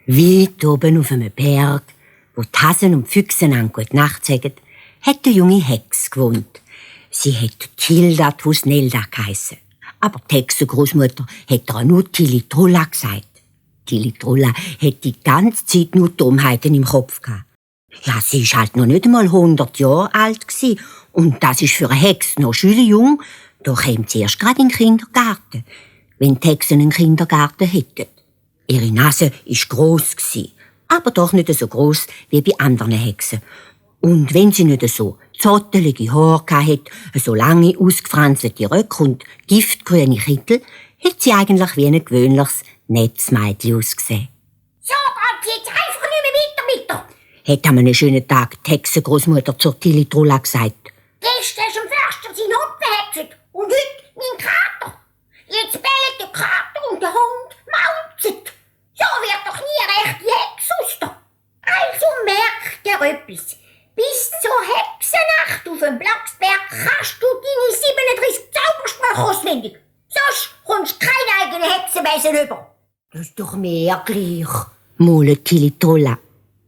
Weit oben auf einem Berg, wo die Hasen und die Füchse an Gute Nacht sagen, hat eine junge Hex gewohnt. Sie hat Tilda Tusnelda geheissen. Aber die Hexengroßmutter hat ihr nur Tilitrolla gesagt. Tilitrolla hat die ganze Zeit nur Dummheiten im Kopf gehabt. Ja, sie war halt noch nicht einmal 100 Jahre alt gewesen. Und das ist für eine Hexe noch schülerjung. Da kommt sie erst gerade in den Kindergarten, wenn die Hexen einen Kindergarten hätten. Ihre Nase war gross, aber doch nicht so gross wie bei anderen Hexen. Und wenn sie nicht so zottelige Haare hatte, so lange ausgefranste Röcke und giftgrüne Kittel, hat sie eigentlich wie ein gewöhnliches Netzmädchen ausgesehen. So geht's jetzt einfach nicht mehr weiter mit dir. Hat an einem schönen Tag die Hexengroßmutter zur Tilitrolla gesagt. Gestern hast du dem Förster seinen Hund verhexet und heute meinen Kater. Jetzt bellen der Kater und der Hund mauzet. So wird doch nie eine echte Hexe aus dir. Also merk dir etwas. Bis zur Hexennacht auf dem Blocksberg kannst du deine 37 Zaubersprüche auswendig. Sonst kommst du keine eigene Hexenwesen über. Das ist doch mehr gleich, maulte Tilitrolla.